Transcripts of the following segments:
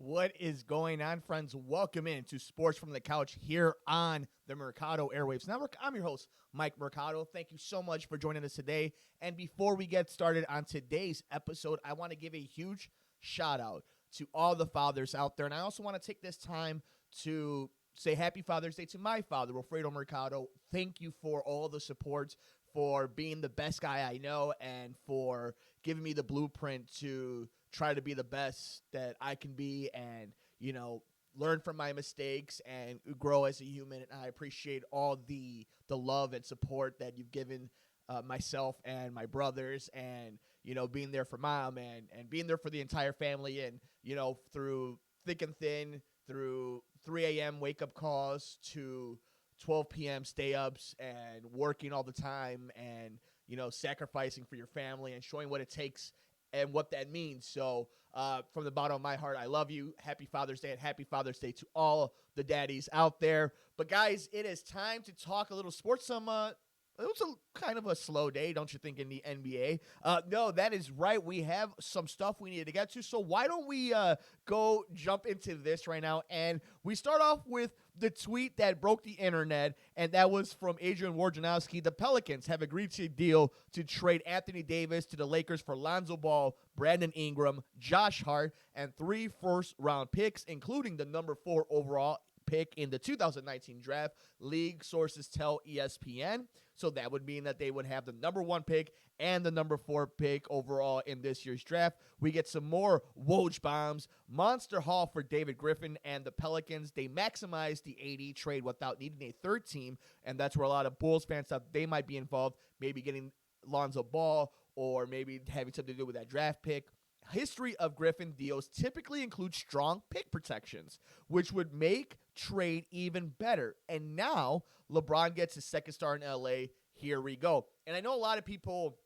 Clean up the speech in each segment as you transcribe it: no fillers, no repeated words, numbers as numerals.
What is going on, friends? Welcome in to Sports from the Couch here on the Mercado Airwaves Network. I'm your host, Mike Mercado. Thank you so much for joining us today. And before we get started on today's episode, I want to give a huge shout out to all the fathers out there. And I also want to take this time to say Happy Father's Day to my father, Wilfredo Mercado. Thank you for all the support, for being the best guy I know, and for giving me the blueprint to try to be the best that I can be and, learn from my mistakes and grow as a human. And I appreciate all the love and support that you've given myself and my brothers, and, being there for mom and being there for the entire family, and, through thick and thin, through 3 a.m. wake-up calls to 12 p.m. stay-ups, and working all the time, and, sacrificing for your family and showing what it takes and what that means. So from the bottom of my heart, I love you. Happy Father's Day, and happy Father's Day to all the daddies out there. But guys, it is time to talk a little sports. It was a kind of a slow day, don't you think, in the NBA? No, that is right. We have some stuff we needed to get to. So why don't we go jump into this right now? And we start off with the tweet that broke the internet, and that was from Adrian Wojnarowski. The Pelicans have agreed to a deal to trade Anthony Davis to the Lakers for Lonzo Ball, Brandon Ingram, Josh Hart, and 3 first-round picks, including the number 4 overall pick in the 2019 draft, league sources tell ESPN. So that would mean that they would have the number 1 pick and the number 4 pick overall in this year's draft. We get some more Woj bombs. Monster haul for David Griffin and the Pelicans. They maximized the AD trade without needing a third team, and that's where a lot of Bulls fans thought they might be involved, maybe getting Lonzo Ball or maybe having something to do with that draft pick. History of Griffin deals typically include strong pick protections, which would make trade even better. And now LeBron gets his second star in LA. Here we go. And I know a lot of people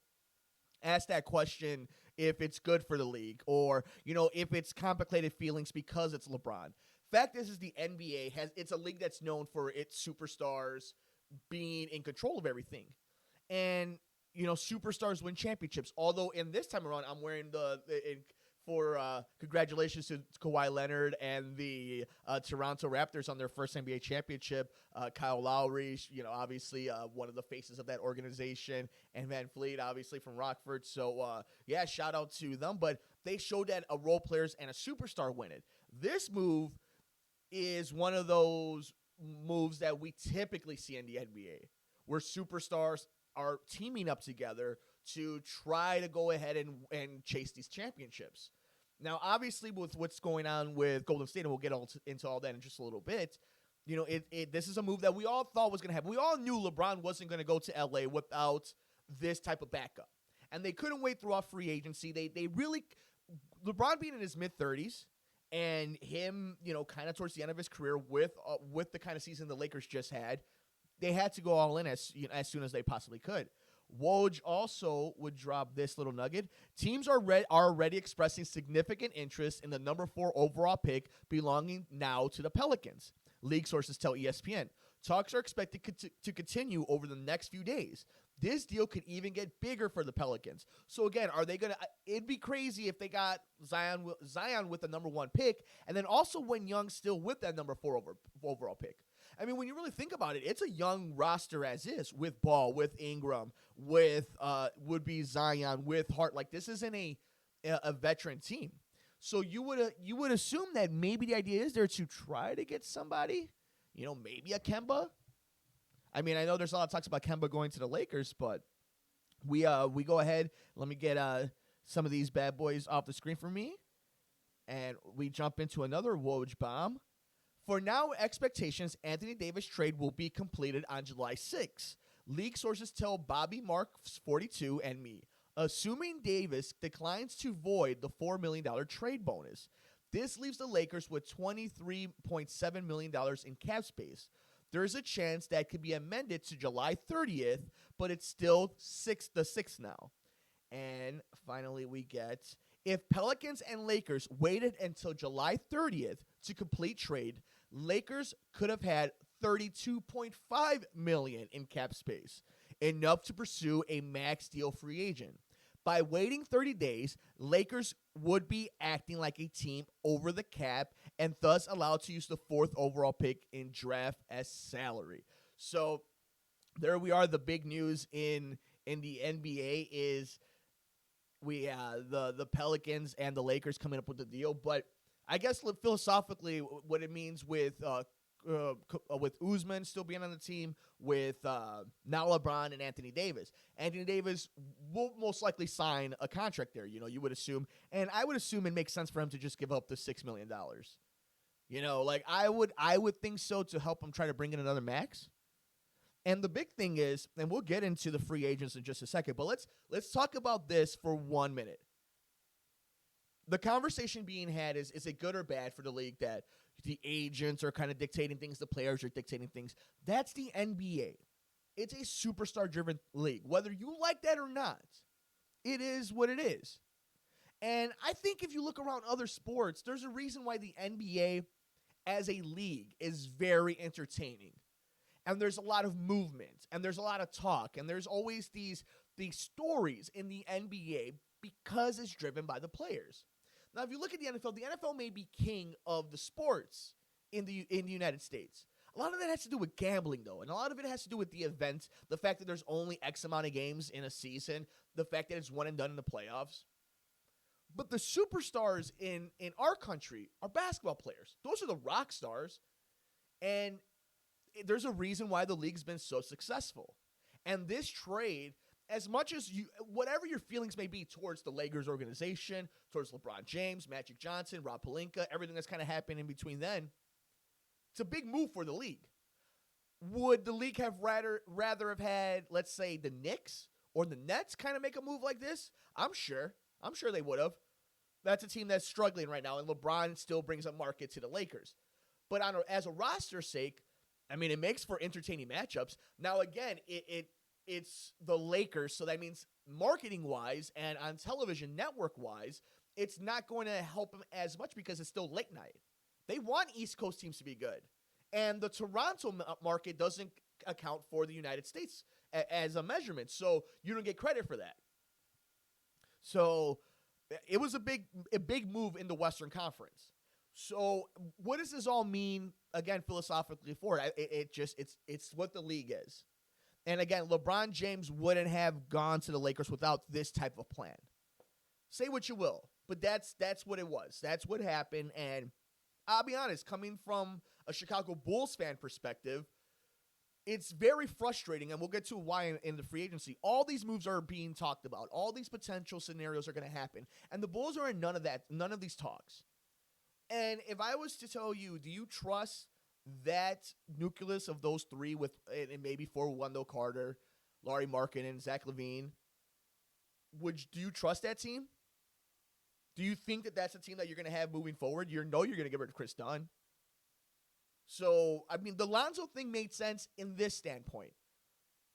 ask that question if it's good for the league, or, if it's complicated feelings because it's LeBron. Fact is the NBA it's a league that's known for its superstars being in control of everything. And superstars win championships. Although in this time around, I'm wearing congratulations to Kawhi Leonard and the Toronto Raptors on their first NBA championship. Kyle Lowry, obviously one of the faces of that organization, and Van Fleet, obviously from Rockford. So, shout out to them. But they showed that a role players and a superstar win it. This move is one of those moves that we typically see in the NBA, where superstars are teaming up together to try to go ahead and chase these championships. Now, obviously, with what's going on with Golden State, and we'll get into all that in just a little bit, this is a move that we all thought was going to happen. We all knew LeBron wasn't going to go to LA without this type of backup. And they couldn't wait throughout free agency. They really, LeBron being in his mid-30s, and him, kind of towards the end of his career with the kind of season the Lakers just had, they had to go all in as soon as they possibly could. Woj also would drop this little nugget. Teams are already expressing significant interest in the number 4 overall pick belonging now to the Pelicans. League sources tell ESPN. Talks are expected to continue over the next few days. This deal could even get bigger for the Pelicans. So again, are they going to – it'd be crazy if they got Zion with the number 1 pick, and then also when Young still with that number 4 overall pick. I mean, when you really think about it, it's a young roster as is, with Ball, with Ingram, with would-be Zion, with Hart. Like, this isn't a veteran team. So you would assume that maybe the idea is there to try to get somebody, maybe a Kemba. I mean, I know there's a lot of talks about Kemba going to the Lakers, but we go ahead. Let me get some of these bad boys off the screen for me, and we jump into another Woj bomb. For now, expectations, Anthony Davis trade will be completed on July 6th. League sources tell Bobby Marks 42 and me, assuming Davis declines to void the $4 million trade bonus. This leaves the Lakers with $23.7 million in cap space. There's a chance that could be amended to July 30th, but it's still the 6th now. And finally, we get, if Pelicans and Lakers waited until July 30th to complete trade, Lakers could have had $32.5 million in cap space, enough to pursue a max deal free agent. By waiting 30 days, Lakers would be acting like a team over the cap and thus allowed to use the 4th overall pick in draft as salary. So there we are. The big news in the NBA is the Pelicans and the Lakers coming up with the deal. But I guess philosophically, what it means with Usman still being on the team, with now LeBron and Anthony Davis. Anthony Davis will most likely sign a contract there, you would assume. And I would assume it makes sense for him to just give up the $6 million. I would think so, to help him try to bring in another max. And the big thing is, and we'll get into the free agents in just a second, but let's talk about this for 1 minute. The conversation being had is it good or bad for the league that the agents are kind of dictating things, the players are dictating things? That's the NBA. It's a superstar-driven league. Whether you like that or not, it is what it is. And I think if you look around other sports, there's a reason why the NBA as a league is very entertaining. And there's a lot of movement, and there's a lot of talk, and there's always these stories in the NBA because it's driven by the players. Now, if you look at the NFL may be king of the sports in the United States. A lot of that has to do with gambling, though, and a lot of it has to do with the events, the fact that there's only X amount of games in a season, the fact that it's one and done in the playoffs. But the superstars in our country are basketball players. Those are the rock stars, and there's a reason why the league's been so successful. And this trade, as much as whatever your feelings may be towards the Lakers organization, towards LeBron James, Magic Johnson, Rob Pelinka, everything that's kind of happened in between then, it's a big move for the league. Would the league have rather have had, let's say, the Knicks or the Nets kind of make a move like this? I'm sure they would have. That's a team that's struggling right now, and LeBron still brings a market to the Lakers. But as a roster sake, I mean, it makes for entertaining matchups. Now, again, it's the Lakers, so that means marketing-wise and on television network-wise, it's not going to help them as much because it's still late night. They want East Coast teams to be good. And the Toronto market doesn't account for the United States as a measurement, so you don't get credit for that. So it was a big move in the Western Conference. So what does this all mean, again, philosophically for it? It's what the league is. And again, LeBron James wouldn't have gone to the Lakers without this type of plan. Say what you will, but that's what it was. That's what happened. And I'll be honest, coming from a Chicago Bulls fan perspective, it's very frustrating, and we'll get to why in the free agency. All these moves are being talked about. All these potential scenarios are going to happen. And the Bulls are in none of these talks. And if I was to tell you, do you trust that nucleus of those three with and maybe four, Wendell Carter, Lauri Markkanen, and Zach LaVine, do you trust that team? Do you think that that's a team that you're going to have moving forward? You're going to get rid of Chris Dunn. So, I mean, the Lonzo thing made sense in this standpoint.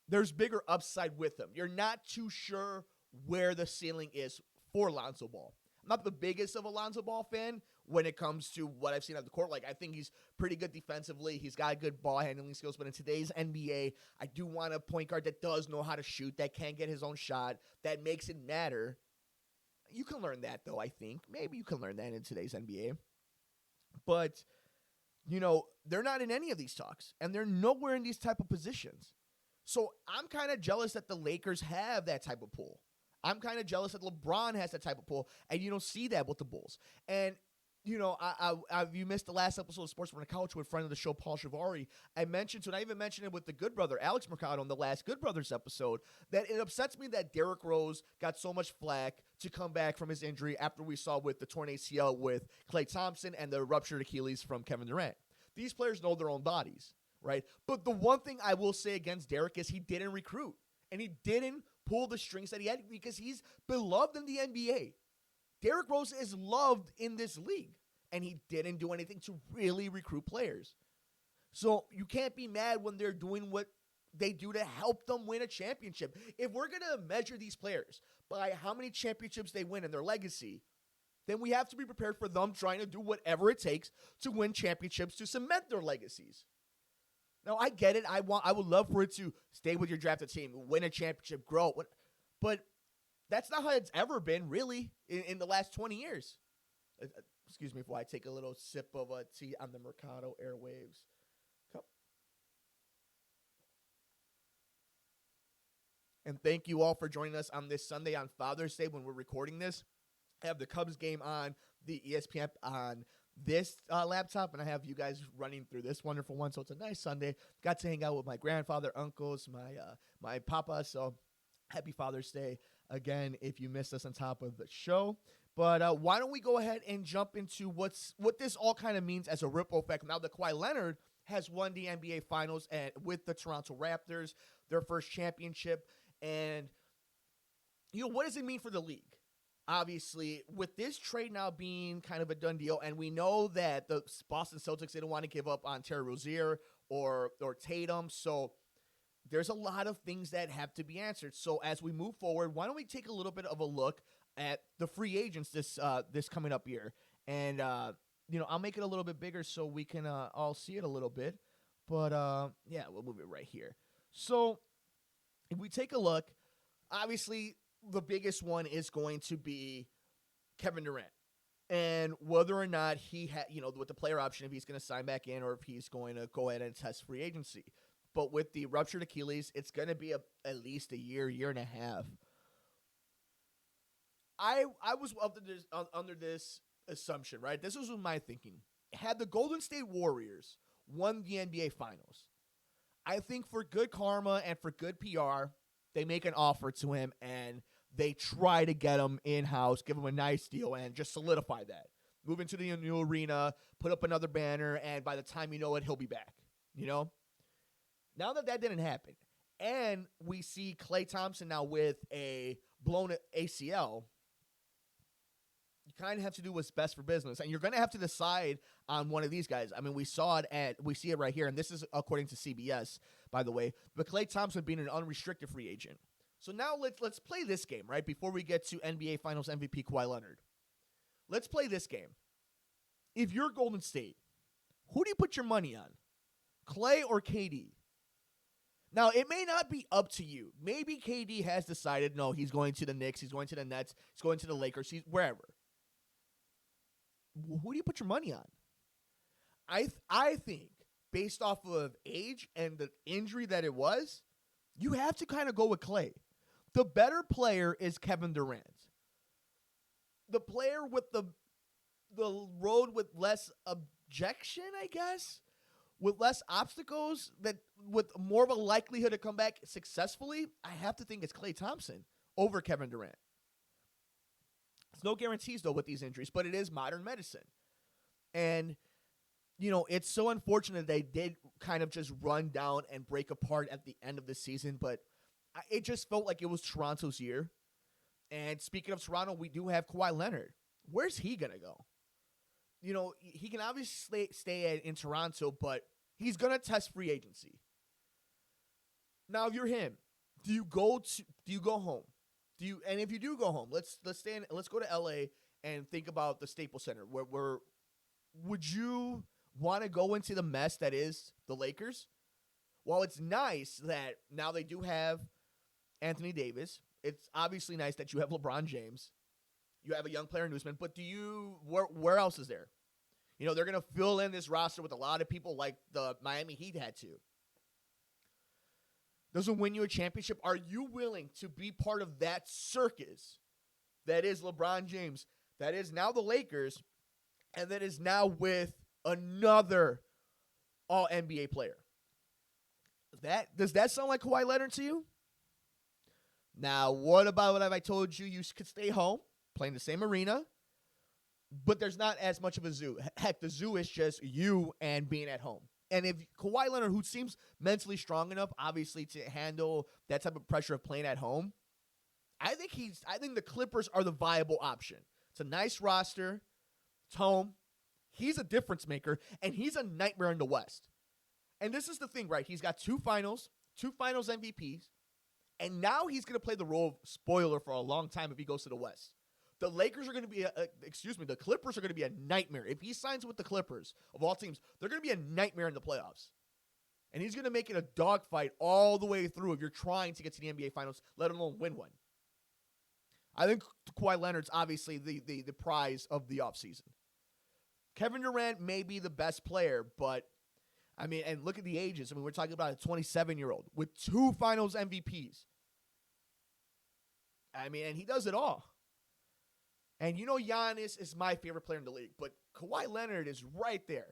There's bigger upside with him. You're not too sure where the ceiling is for Lonzo Ball. I'm not the biggest of a Lonzo Ball fan when it comes to what I've seen on the court. Like, I think he's pretty good defensively. He's got good ball handling skills. But in today's NBA, I do want a point guard that does know how to shoot, that can get his own shot, that makes it matter. You can learn that, though, I think. Maybe you can learn that in today's NBA. But, they're not in any of these talks. And they're nowhere in these type of positions. So I'm kind of jealous that the Lakers have that type of pull. I'm kind of jealous that LeBron has that type of pull, and you don't see that with the Bulls. And, you missed the last episode of Sports from the Couch with friend of the show, Paul Shivari. I even mentioned it with the Good Brother, Alex Mercado, on the last Good Brothers episode, that it upsets me that Derrick Rose got so much flack to come back from his injury after we saw with the torn ACL with Klay Thompson and the ruptured Achilles from Kevin Durant. These players know their own bodies, right? But the one thing I will say against Derrick is he didn't recruit, and he didn't pull the strings that he had because he's beloved in the NBA. Derrick Rose is loved in this league, and he didn't do anything to really recruit players. So you can't be mad when they're doing what they do to help them win a championship. If we're going to measure these players by how many championships they win and their legacy, then we have to be prepared for them trying to do whatever it takes to win championships to cement their legacies. Now, I get it. I would love for it to stay with your drafted team, win a championship, grow. But That's not how it's ever been, really, in the last 20 years. Excuse me while I take a little sip of a tea on the Mercado Airwaves cup. And thank you all for joining us on this Sunday on Father's Day when we're recording this. I have the Cubs game on the ESPN on this laptop, and I have you guys running through this wonderful one. So it's a nice Sunday. Got to hang out with my grandfather, uncles, my papa. So happy Father's Day again if you missed us on top of the show. But why don't we go ahead and jump into what this all kind of means as a ripple effect. Now that Kawhi Leonard has won the NBA Finals and with the Toronto Raptors, their first championship. And, what does it mean for the league? Obviously, with this trade now being kind of a done deal, and we know that the Boston Celtics didn't want to give up on Terry Rozier or Tatum, so there's a lot of things that have to be answered. So as we move forward, why don't we take a little bit of a look at the free agents this coming up year? And, I'll make it a little bit bigger so we can all see it a little bit. But, yeah, we'll move it right here. So if we take a look, obviously the biggest one is going to be Kevin Durant. And whether or not he with the player option, if he's going to sign back in or if he's going to go ahead and test free agency. But with the ruptured Achilles, it's going to be at least a year and a half. I was under this assumption, right? This was my thinking. Had the Golden State Warriors won the NBA Finals, I think for good karma and for good PR, they make an offer to him and they try to get him in-house, give him a nice deal, and just solidify that. Move into the new arena, put up another banner, and by the time you know it, he'll be back. Now that didn't happen, and we see Klay Thompson now with a blown ACL, you kind of have to do what's best for business, and you're going to have to decide on one of these guys. I mean, we see it right here, and this is according to CBS, by the way, but Klay Thompson being an unrestricted free agent. So now let's play this game, right, before we get to NBA Finals MVP Kawhi Leonard. Let's play this game. If you're Golden State, who do you put your money on? Klay or KD? Now, it may not be up to you. Maybe KD has decided, no, he's going to the Knicks, he's going to the Nets, he's going to the Lakers, he's wherever. Who do you put your money on? I think, based off of age and the injury that it was, you have to kind of go with Klay. The better player is Kevin Durant. The player with the road with less objection, I guess, with less obstacles, that with more of a likelihood to come back successfully, I have to think it's Klay Thompson over Kevin Durant. There's no guarantees, though, with these injuries, but it is modern medicine. And, it's so unfortunate they did kind of just run down and break apart at the end of the season, but it just felt like it was Toronto's year. And speaking of Toronto, we do have Kawhi Leonard. Where's he going to go? He can obviously stay in Toronto, but he's going to test free agency. Now, if you're him, do you go home? And if you do go home, let's go to LA and think about the Staples Center. Where would you want to go into the mess that is the Lakers? While it's nice that now they do have Anthony Davis, it's obviously nice that you have LeBron James. You have a young player in Newsman, but where else is there? They're going to fill in this roster with a lot of people like the Miami Heat had to. Doesn't win you a championship. Are you willing to be part of that circus that is LeBron James, that is now the Lakers, and that is now with another All-NBA player? Does that sound like Kawhi Leonard to you? Now, what about if I told you could stay home, play in the same arena, but there's not as much of a zoo? Heck, the zoo is just you and being at home. And if Kawhi Leonard, who seems mentally strong enough, obviously, to handle that type of pressure of playing at home, I think the Clippers are the viable option. It's a nice roster. It's home. He's a difference maker, and he's a nightmare in the West. And this is the thing, right? He's got two finals MVPs, and now he's going to play the role of spoiler for a long time if he goes to the West. The Lakers are going to be, the Clippers are going to be a nightmare. If he signs with the Clippers, of all teams, they're going to be a nightmare in the playoffs. And he's going to make it a dogfight all the way through if you're trying to get to the NBA Finals, let alone win one. I think Kawhi Leonard's obviously the prize of the offseason. Kevin Durant may be the best player, but I mean, and look at the ages. I mean, we're talking about a 27-year-old with 2 Finals MVPs. I mean, and he does it all. And you know, Giannis is my favorite player in the league, but Kawhi Leonard is right there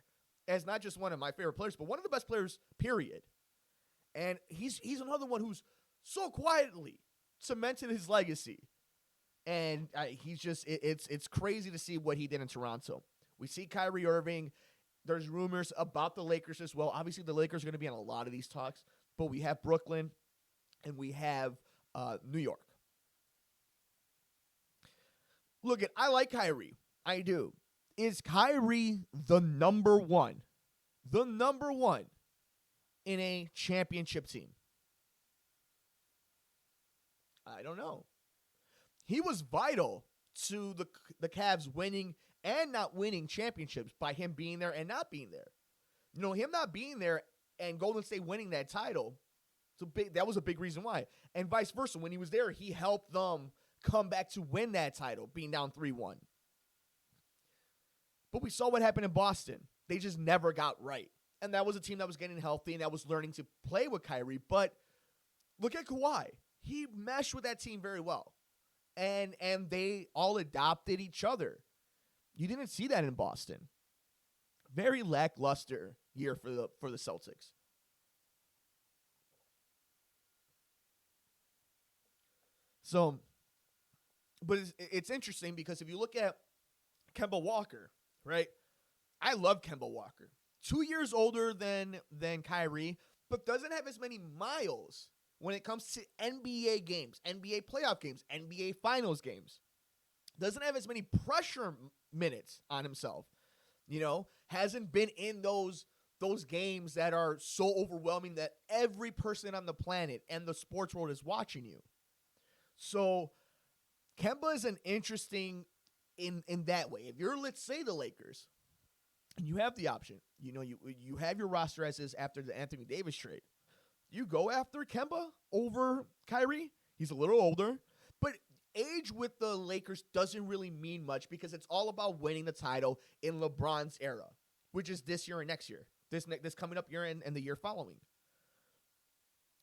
as not just one of my favorite players, but one of the best players, period. And he's another one who's so quietly cemented his legacy. And he's just, it's crazy to see what he did in Toronto. We see Kyrie Irving. There's rumors about the Lakers as well. Obviously, the Lakers are going to be in a lot of these talks, but we have Brooklyn and we have New York. Look, I like Kyrie. I do. Is Kyrie the number one? The number one in a championship team? I don't know. He was vital to the Cavs winning and not winning championships by him being there and not being there. You know, him not being there and Golden State winning that title, that was a big reason why. And vice versa. When he was there, he helped them come back to win that title, being down 3-1. But we saw what happened in Boston. They just never got right. And that was a team that was getting healthy and that was learning to play with Kyrie. But look at Kawhi. He meshed with that team very well. And they all adopted each other. You didn't see that in Boston. Very lackluster year for the Celtics. So, but it's interesting because if you look at Kemba Walker, right? I love Kemba Walker. 2 years older than Kyrie, but doesn't have as many miles when it comes to NBA games, NBA playoff games, NBA finals games. Doesn't have as many pressure minutes on himself. You know, hasn't been in those games that are so overwhelming that every person on the planet and the sports world is watching you. So Kemba is an interesting in that way. If you're, let's say, the Lakers, and you have the option, you know, you have your roster as is after the Anthony Davis trade. You go after Kemba over Kyrie. He's a little older, but age with the Lakers doesn't really mean much because it's all about winning the title in LeBron's era, which is this year and next year, this coming up year and the year following.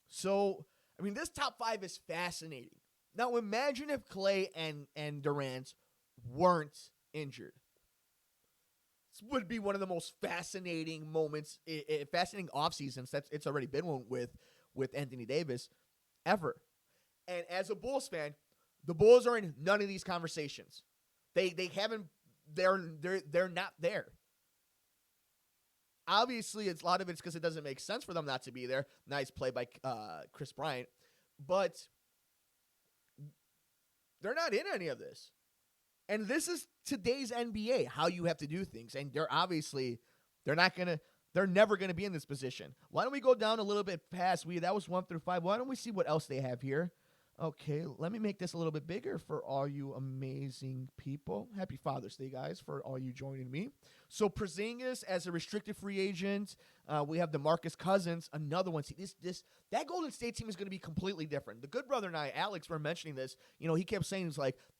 So, I mean, this top 5 is fascinating. Now, imagine if Clay and Durant weren't injured. This would be one of the most fascinating moments, fascinating off seasons that it's already been one with Anthony Davis ever. And as a Bulls fan, the Bulls are in none of these conversations. They haven't. They're not there. Obviously, a lot of it's because it doesn't make sense for them not to be there. Nice play by Chris Bryant, but they're not in any of this. And this is today's NBA, how you have to do things. And they're never gonna be in this position. Why don't we go down a little bit past? That was 1 through 5. Why don't we see what else they have here? Okay, let me make this a little bit bigger for all you amazing people. Happy Father's Day, guys, for all you joining me. So Porzingis as a restricted free agent. We have DeMarcus Cousins, another one. See, that Golden State team is going to be completely different. The good brother and I, Alex, were mentioning this. You know, he kept saying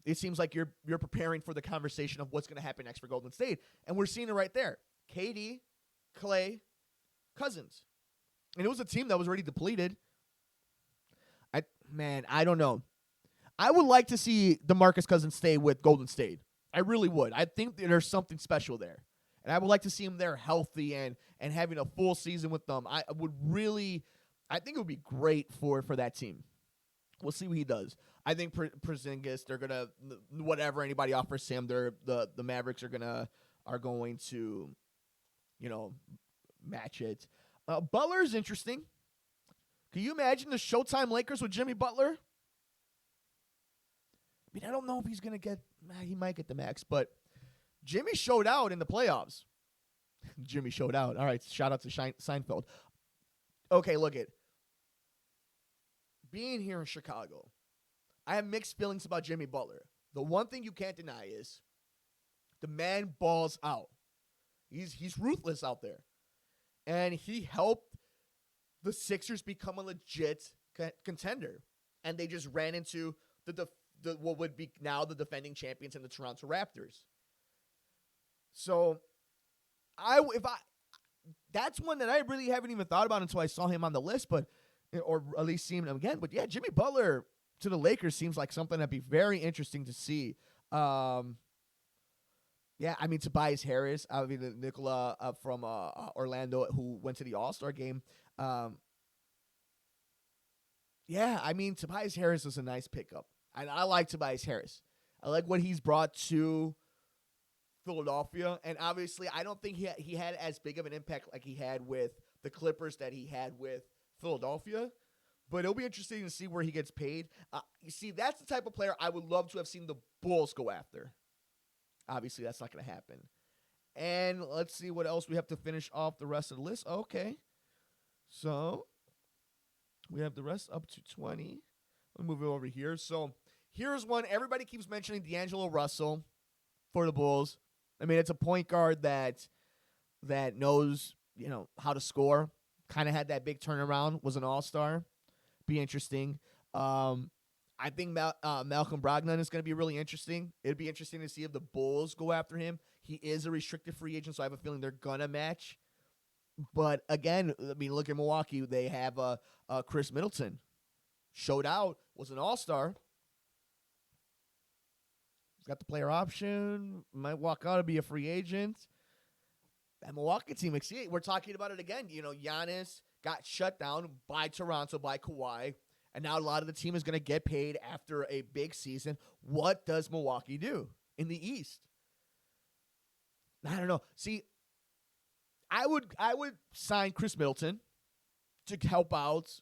it seems like you're preparing for the conversation of what's going to happen next for Golden State, and we're seeing it right there. KD, Clay, Cousins, and it was a team that was already depleted. I don't know. I would like to see DeMarcus Cousins stay with Golden State. I really would. I think there's something special there. And I would like to see him there healthy and having a full season with them. I think it would be great for that team. We'll see what he does. I think Porzingis, they're going to, whatever anybody offers him, the Mavericks are going to, you know, match it. Butler is interesting. Can you imagine the Showtime Lakers with Jimmy Butler? I mean, I don't know if he's going to get – he might get the max, but Jimmy showed out in the playoffs. Jimmy showed out. All right, shout out to Seinfeld. Okay, look it. Being here in Chicago, I have mixed feelings about Jimmy Butler. The one thing you can't deny is the man balls out. He's ruthless out there. And he helped the Sixers become a legit contender, and they just ran into the what would be now the defending champions in the Toronto Raptors. So that's one that I really haven't even thought about until I saw him on the list, but or at least seen him again. But yeah, Jimmy Butler to the Lakers seems like something that'd be very interesting to see. Yeah, I mean, Tobias Harris, Nikola from Orlando, who went to the All-Star game. Yeah, I mean, Tobias Harris was a nice pickup. And I like Tobias Harris. I like what he's brought to Philadelphia. And obviously, I don't think he had as big of an impact like he had with the Clippers that he had with Philadelphia. But it'll be interesting to see where he gets paid. You see, that's the type of player I would love to have seen the Bulls go after. Obviously, that's not going to happen. And let's see what else we have to finish off the rest of the list. Okay. So we have the rest up to 20. Let me move it over here. So here's one. Everybody keeps mentioning D'Angelo Russell for the Bulls. I mean, it's a point guard that knows, how to score. Kind of had that big turnaround. Was an all-star. Be interesting. I think Malcolm Brogdon is going to be really interesting. It'd be interesting to see if the Bulls go after him. He is a restricted free agent, so I have a feeling they're going to match. But again, I mean, look at Milwaukee. They have Chris Middleton. Showed out, was an all-star. He's got the player option. Might walk out and be a free agent. That Milwaukee team, we're talking about it again. Giannis got shut down by Toronto, by Kawhi. And now a lot of the team is going to get paid after a big season. What does Milwaukee do in the East? I don't know. See, I would sign Chris Middleton to help out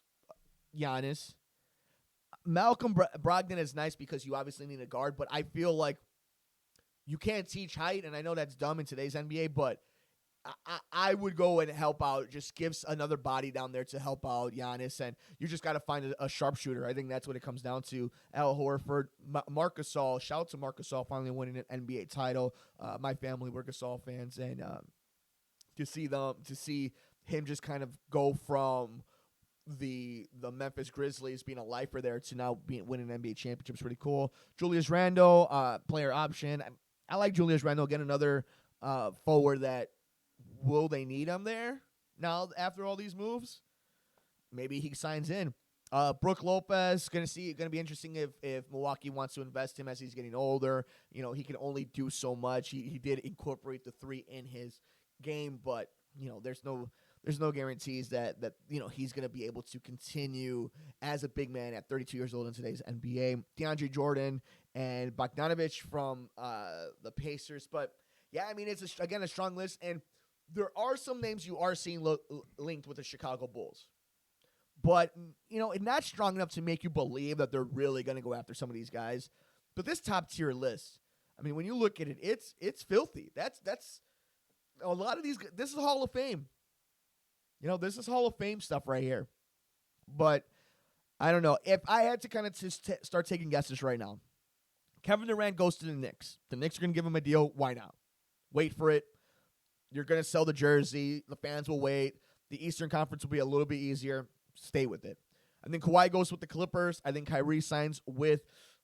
Giannis. Malcolm Brogdon is nice because you obviously need a guard, but I feel like you can't teach height, and I know that's dumb in today's NBA, but I would go and help out, just gives another body down there to help out Giannis, and you just got to find a sharpshooter. I think that's what it comes down to. Al Horford, Marc Gasol, shout out to Marc Gasol finally winning an NBA title. My family, we're Gasol fans, and to see him just kind of go from the Memphis Grizzlies being a lifer there to now winning an NBA championship is pretty cool. Julius Randle, player option. I like Julius Randle. Again, another forward that will they need him there now after all these moves? Maybe he signs in. Brook Lopez, gonna be interesting if Milwaukee wants to invest him as he's getting older. He can only do so much. He did incorporate the three in his game, but there's no guarantees that he's going to be able to continue as a big man at 32 years old in today's NBA. DeAndre Jordan and Bogdanović from the Pacers. But, yeah, I mean, it's, again, a strong list. And there are some names you are seeing linked with the Chicago Bulls. But, it's not strong enough to make you believe that they're really going to go after some of these guys. But this top-tier list, I mean, when you look at it, it's filthy. That's a lot of these – this is Hall of Fame. This is Hall of Fame stuff right here. But I don't know. If I had to kind of just start taking guesses right now, Kevin Durant goes to the Knicks. The Knicks are going to give him a deal. Why not? Wait for it. You're going to sell the jersey. The fans will wait. The Eastern Conference will be a little bit easier. Stay with it. I think Kawhi goes with the Clippers. I think Kyrie signs with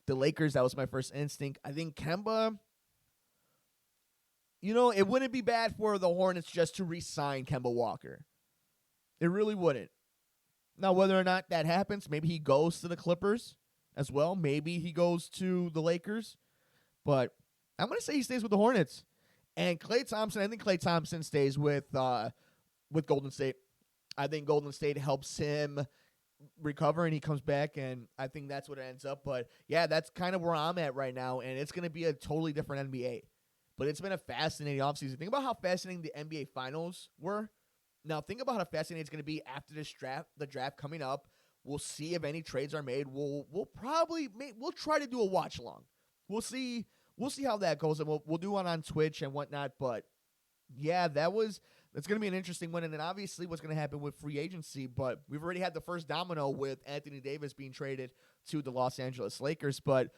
the Lakers. That was my first instinct. I think Kemba, it wouldn't be bad for the Hornets just to re-sign Kemba Walker. It really wouldn't. Now, whether or not that happens, maybe he goes to the Clippers as well. Maybe he goes to the Lakers. But I'm going to say he stays with the Hornets. And Klay Thompson, I think Klay Thompson stays with Golden State. I think Golden State helps him recover, and he comes back, and I think that's what it ends up. But, yeah, that's kind of where I'm at right now, and it's going to be a totally different NBA. But it's been a fascinating offseason. Think about how fascinating the NBA Finals were. Now, think about how fascinating it's going to be after this draft, the draft coming up. We'll see if any trades are made. We'll try to do a watch along. We'll see how that goes, and we'll do one on Twitch and whatnot. But yeah, that's going to be an interesting one. And then obviously what's going to happen with free agency. But we've already had the first domino with Anthony Davis being traded to the Los Angeles Lakers. But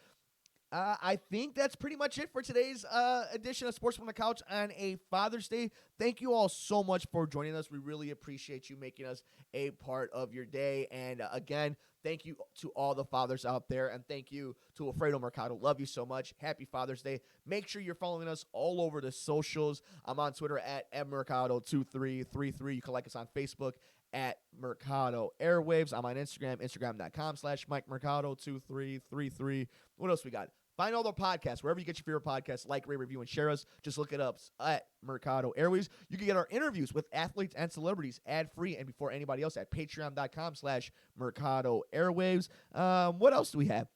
I think that's pretty much it for today's edition of Sports from the Couch on a Father's Day. Thank you all so much for joining us. We really appreciate you making us a part of your day. And again, Thank you to all the fathers out there, and thank you to Alfredo Mercado. Love you so much. Happy Father's Day. Make sure you're following us all over the socials. I'm on Twitter at mmercado2333. You can like us on Facebook at Mercado Airwaves. I'm on Instagram, instagram.com/MikeMercado2333. What else we got? Find all the podcasts, wherever you get your favorite podcasts, like, rate, review, and share us. Just look it up at Mercado Airways. You can get our interviews with athletes and celebrities ad-free and before anybody else at patreon.com/Mercado Airwaves. What else do we have?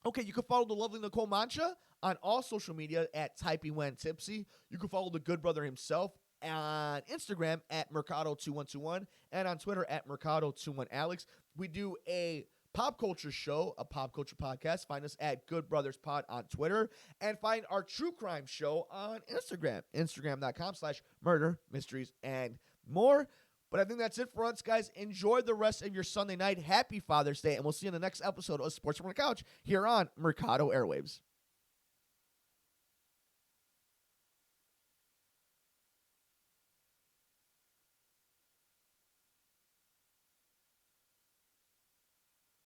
Okay, you can follow the lovely Nicole Mancha on all social media at Typing When Tipsy. You can follow the good brother himself on Instagram at Mercado2121 and on Twitter at Mercado21Alex. We do a pop culture show, a pop culture podcast. Find us at Good Brothers Pod on Twitter, and find our true crime show on Instagram, instagram.com/murder, mysteries, and more. But I think that's it for us, guys. Enjoy the rest of your Sunday night. Happy Father's Day, and we'll see you in the next episode of Sports from the Couch here on Mercado Airwaves.